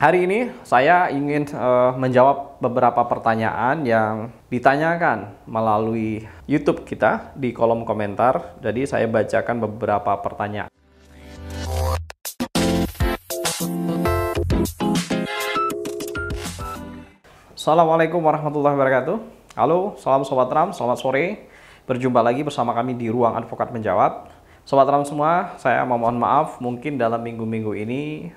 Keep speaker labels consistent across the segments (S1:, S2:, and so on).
S1: Hari ini saya ingin menjawab beberapa pertanyaan yang ditanyakan melalui YouTube kita di kolom komentar. Jadi saya bacakan beberapa pertanyaan. Assalamualaikum warahmatullahi wabarakatuh. Halo, salam Sobat Ram, selamat sore. Berjumpa lagi bersama kami di Ruang Advokat Menjawab. Sobat Ram semua, saya mohon maaf mungkin dalam minggu-minggu ini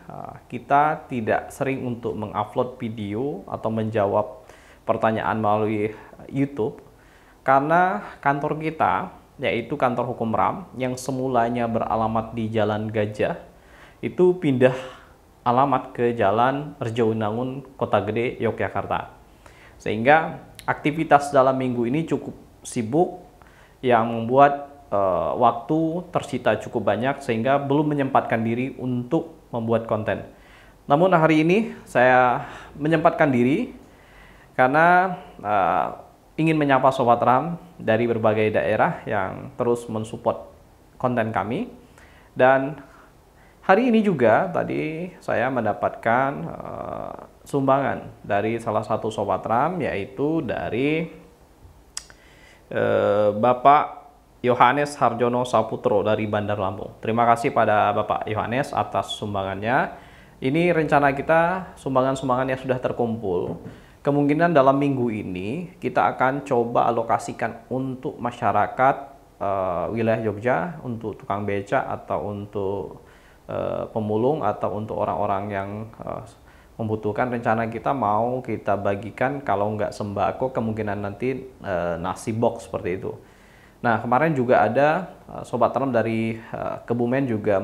S1: kita tidak sering untuk mengupload video atau menjawab pertanyaan melalui YouTube karena kantor kita, yaitu kantor hukum RAM yang semulanya beralamat di Jalan Gajah, itu pindah alamat ke Jalan Rejaunangun, Kota Gede, Yogyakarta. Sehingga aktivitas dalam minggu ini cukup sibuk yang membuat waktu tersita cukup banyak sehingga belum menyempatkan diri untuk membuat konten. Namun hari ini saya menyempatkan diri karena ingin menyapa Sobat RAM dari berbagai daerah yang terus mensupport konten kami. Dan hari ini juga tadi saya mendapatkan sumbangan dari salah satu Sobat RAM, yaitu dari Bapak Yohanes Harjono Saputro dari Bandar Lampung. Terima kasih pada Bapak Yohanes atas sumbangannya. Ini rencana kita, sumbangan-sumbangan yang sudah terkumpul. Kemungkinan dalam minggu ini kita akan coba alokasikan untuk masyarakat wilayah Jogja, untuk tukang beca atau untuk pemulung atau untuk orang-orang yang membutuhkan. Rencana kita mau kita bagikan, kalau nggak sembako, kemungkinan nanti nasi box seperti itu. Nah, kemarin juga ada Sobat Ram dari Kebumen juga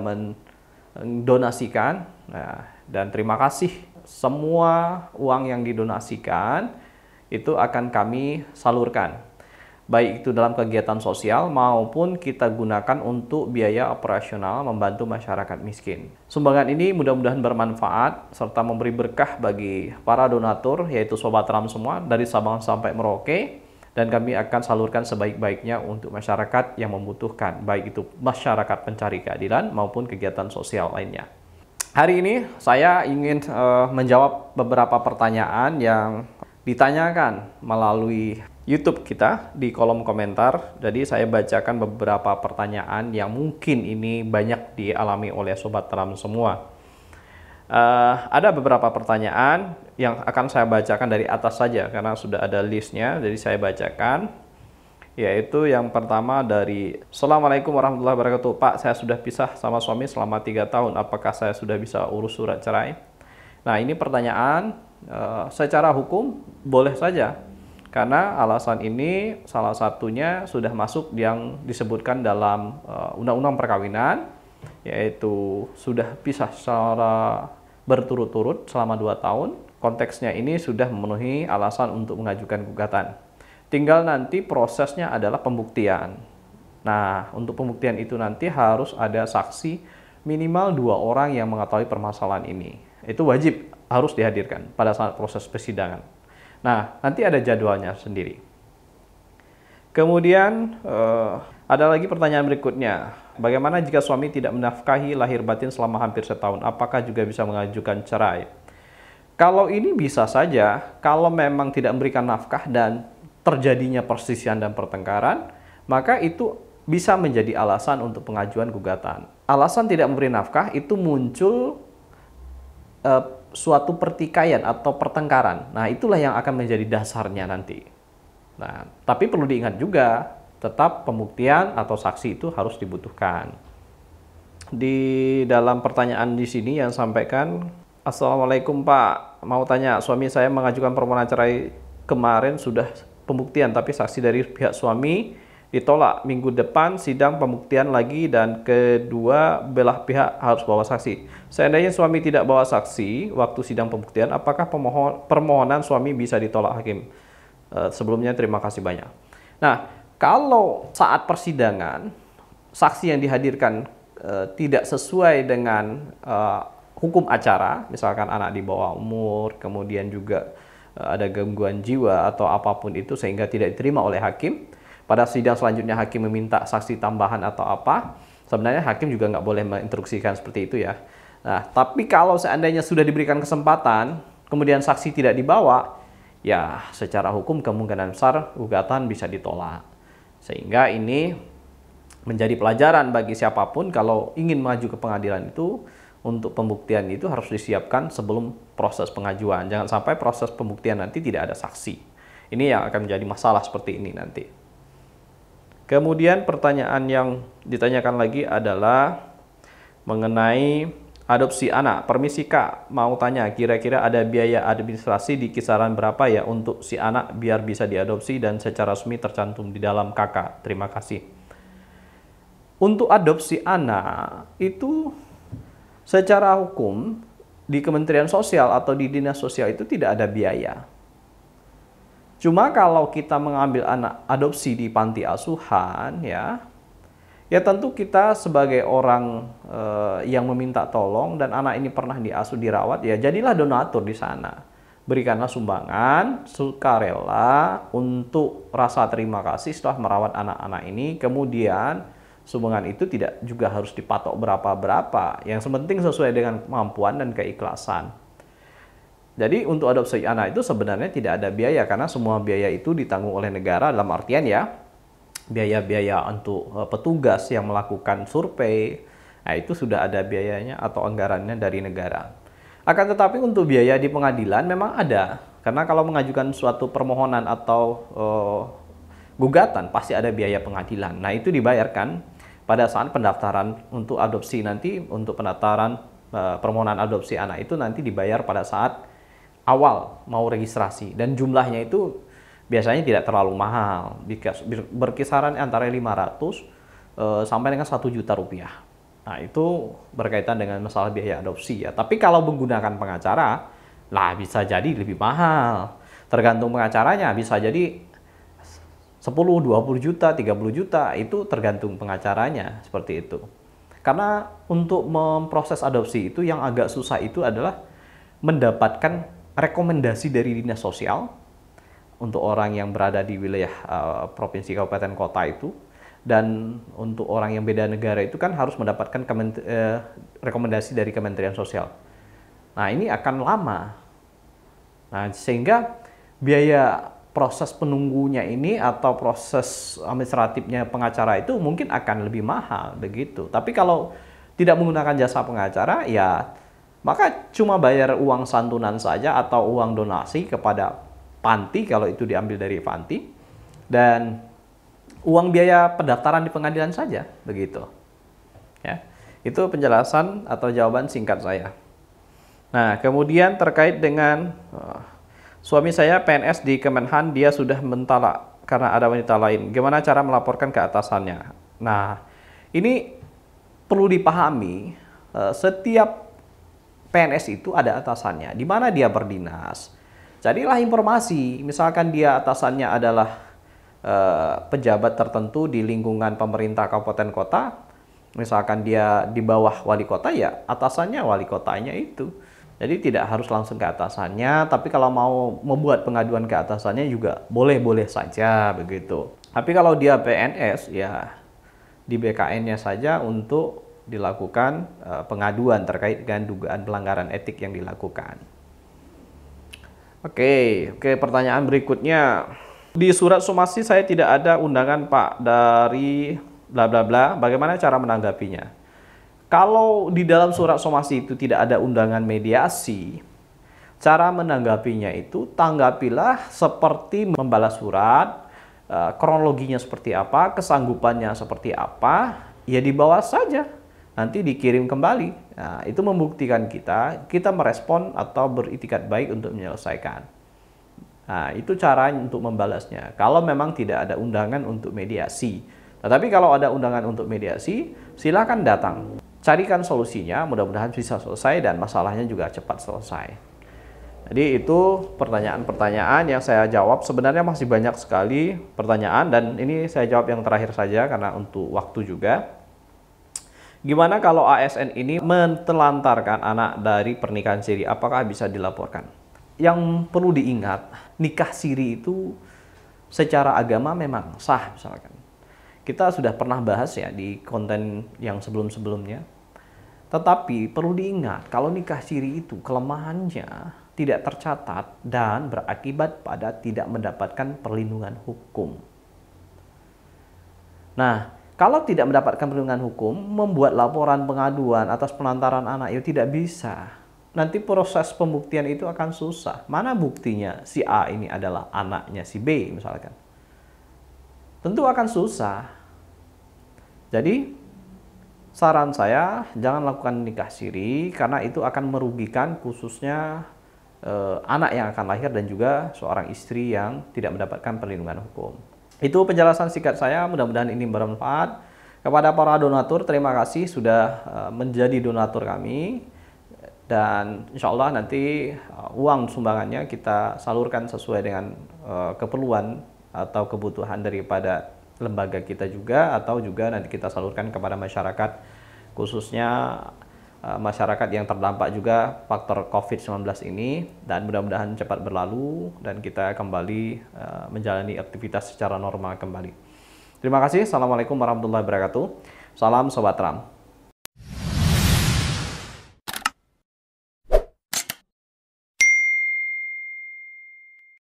S1: mendonasikan. Nah, dan terima kasih, semua uang yang didonasikan itu akan kami salurkan. Baik itu dalam kegiatan sosial maupun kita gunakan untuk biaya operasional membantu masyarakat miskin. Sumbangan ini mudah-mudahan bermanfaat serta memberi berkah bagi para donatur, yaitu Sobat Ram semua dari Sabang sampai Merauke. Dan kami akan salurkan sebaik-baiknya untuk masyarakat yang membutuhkan, baik itu masyarakat pencari keadilan maupun kegiatan sosial lainnya. Hari ini saya ingin menjawab beberapa pertanyaan yang ditanyakan melalui YouTube kita di kolom komentar. Jadi saya bacakan beberapa pertanyaan yang mungkin ini banyak dialami oleh Sobat Ram semua. Ada beberapa pertanyaan yang akan saya bacakan dari atas saja karena sudah ada listnya, jadi saya bacakan. Yaitu yang pertama dari Assalamualaikum warahmatullahi wabarakatuh. Pak, saya sudah pisah sama suami selama 3 tahun. Apakah saya sudah bisa urus surat cerai? Nah, ini pertanyaan secara hukum boleh saja, karena alasan ini salah satunya sudah masuk yang disebutkan dalam Undang-Undang Perkawinan, yaitu sudah pisah secara berturut-turut selama 2 tahun. Konteksnya ini sudah memenuhi alasan untuk mengajukan gugatan. Tinggal nanti prosesnya adalah pembuktian. Nah, untuk pembuktian itu nanti harus ada saksi minimal 2 orang yang mengetahui permasalahan ini. Itu wajib harus dihadirkan pada saat proses persidangan. Nah, nanti ada jadwalnya sendiri. Kemudian ada lagi pertanyaan berikutnya. Bagaimana jika suami tidak menafkahi lahir batin selama hampir setahun? Apakah juga bisa mengajukan cerai? Kalau ini bisa saja, kalau memang tidak memberikan nafkah dan terjadinya perselisihan dan pertengkaran, maka itu bisa menjadi alasan untuk pengajuan gugatan. Alasan tidak memberi nafkah itu muncul suatu pertikaian atau pertengkaran. Nah, itulah yang akan menjadi dasarnya nanti. Nah, tapi perlu diingat juga, tetap pembuktian atau saksi itu harus dibutuhkan. Di dalam pertanyaan di sini yang sampaikan, Assalamualaikum Pak, mau tanya, suami saya mengajukan permohonan cerai kemarin sudah pembuktian, tapi saksi dari pihak suami ditolak. Minggu depan sidang pembuktian lagi dan kedua belah pihak harus bawa saksi. Seandainya suami tidak bawa saksi waktu sidang pembuktian, apakah permohonan suami bisa ditolak hakim? Sebelumnya terima kasih banyak. Nah, kalau saat persidangan saksi yang dihadirkan tidak sesuai dengan hukum acara, misalkan anak di bawah umur, kemudian juga ada gangguan jiwa atau apapun itu sehingga tidak diterima oleh hakim, pada sidang selanjutnya hakim meminta saksi tambahan atau apa, sebenarnya hakim juga nggak boleh menginstruksikan seperti itu ya. Nah, tapi kalau seandainya sudah diberikan kesempatan, kemudian saksi tidak dibawa, ya secara hukum kemungkinan besar gugatan bisa ditolak. Sehingga ini menjadi pelajaran bagi siapapun kalau ingin maju ke pengadilan itu, untuk pembuktian itu harus disiapkan sebelum proses pengajuan. Jangan sampai proses pembuktian nanti tidak ada saksi. Ini yang akan menjadi masalah seperti ini nanti. Kemudian pertanyaan yang ditanyakan lagi adalah mengenai adopsi anak. Permisi Kak, mau tanya kira-kira ada biaya administrasi di kisaran berapa ya untuk si anak biar bisa diadopsi dan secara resmi tercantum di dalam KK. Terima kasih. Untuk adopsi anak itu secara hukum di Kementerian Sosial atau di Dinas Sosial itu tidak ada biaya. Cuma kalau kita mengambil anak adopsi di panti asuhan, ya tentu kita sebagai orang yang meminta tolong dan anak ini pernah diasuh dirawat, ya jadilah donatur di sana. Berikanlah sumbangan sukarela untuk rasa terima kasih setelah merawat anak-anak ini. Kemudian sumbangan itu tidak juga harus dipatok berapa-berapa. Yang penting sesuai dengan kemampuan dan keikhlasan. Jadi untuk adopsi anak itu sebenarnya tidak ada biaya karena semua biaya itu ditanggung oleh negara, dalam artian ya biaya-biaya untuk petugas yang melakukan survei, nah itu sudah ada biayanya atau anggarannya dari negara. Akan tetapi untuk biaya di pengadilan memang ada, karena kalau mengajukan suatu permohonan atau gugatan pasti ada biaya pengadilan. Nah itu dibayarkan pada saat pendaftaran untuk adopsi nanti, untuk pendaftaran permohonan adopsi anak itu nanti dibayar pada saat awal mau registrasi, dan jumlahnya itu biasanya tidak terlalu mahal, berkisaran antara 500 sampai dengan 1 juta rupiah. Nah itu berkaitan dengan masalah biaya adopsi ya. Tapi kalau menggunakan pengacara, lah bisa jadi lebih mahal. Tergantung pengacaranya, bisa jadi 10, 20 juta, 30 juta, itu tergantung pengacaranya, seperti itu. Karena untuk memproses adopsi itu yang agak susah itu adalah mendapatkan rekomendasi dari dinas sosial untuk orang yang berada di wilayah provinsi, kabupaten, kota itu, dan untuk orang yang beda negara itu kan harus mendapatkan rekomendasi dari Kementerian Sosial. Nah ini akan lama. Nah sehingga biaya proses penunggunya ini atau proses administratifnya pengacara itu mungkin akan lebih mahal begitu. Tapi kalau tidak menggunakan jasa pengacara, ya maka cuma bayar uang santunan saja atau uang donasi kepada panti kalau itu diambil dari panti, dan uang biaya pendaftaran di pengadilan saja begitu. Ya, itu penjelasan atau jawaban singkat saya. Nah, kemudian terkait dengan suami saya PNS di Kemenhan, dia sudah mentalak karena ada wanita lain. Gimana cara melaporkan ke atasannya? Nah, ini perlu dipahami, setiap PNS itu ada atasannya, di mana dia berdinas. Carilah informasi, misalkan dia atasannya adalah pejabat tertentu di lingkungan pemerintah kabupaten kota, misalkan dia di bawah wali kota, ya atasannya wali kotanya itu. Jadi tidak harus langsung ke atasannya, tapi kalau mau membuat pengaduan ke atasannya juga boleh-boleh saja begitu. Tapi kalau dia PNS, ya di BKN-nya saja untuk dilakukan pengaduan terkait dengan dugaan pelanggaran etik yang dilakukan. Oke, pertanyaan berikutnya. Di surat somasi saya tidak ada undangan Pak dari bla bla bla. Bagaimana cara menanggapinya? Kalau di dalam surat somasi itu tidak ada undangan mediasi, cara menanggapinya itu tanggapilah seperti membalas surat, kronologinya seperti apa, kesanggupannya seperti apa, ya dibawa saja. Nanti dikirim kembali. Nah, itu membuktikan kita merespon atau beritikat baik untuk menyelesaikan. Nah, itu cara untuk membalasnya. Kalau memang tidak ada undangan untuk mediasi. Tetapi kalau ada undangan untuk mediasi, silakan datang. Carikan solusinya, mudah-mudahan bisa selesai dan masalahnya juga cepat selesai. Jadi itu pertanyaan-pertanyaan yang saya jawab. Sebenarnya masih banyak sekali pertanyaan dan ini saya jawab yang terakhir saja karena untuk waktu juga. Gimana kalau ASN ini mentelantarkan anak dari pernikahan siri? Apakah bisa dilaporkan? Yang perlu diingat, nikah siri itu secara agama memang sah misalkan. Kita sudah pernah bahas ya di konten yang sebelum-sebelumnya. Tetapi perlu diingat, kalau nikah siri itu kelemahannya tidak tercatat dan berakibat pada tidak mendapatkan perlindungan hukum. Nah, kalau tidak mendapatkan perlindungan hukum, membuat laporan pengaduan atas penelantaran anak itu tidak bisa. Nanti proses pembuktian itu akan susah. Mana buktinya si A ini adalah anaknya si B misalkan? Tentu akan susah. Jadi, saran saya, jangan lakukan nikah siri karena itu akan merugikan khususnya anak yang akan lahir dan juga seorang istri yang tidak mendapatkan perlindungan hukum. Itu penjelasan singkat saya, mudah-mudahan ini bermanfaat. Kepada para donatur, terima kasih sudah menjadi donatur kami. Dan insya Allah nanti uang sumbangannya kita salurkan sesuai dengan keperluan atau kebutuhan daripada lembaga kita juga, atau juga nanti kita salurkan kepada masyarakat, khususnya masyarakat yang terdampak juga faktor COVID-19 ini, dan mudah-mudahan cepat berlalu dan kita kembali menjalani aktivitas secara normal kembali. Terima kasih. Assalamualaikum warahmatullahi wabarakatuh. Salam Sobat Ram.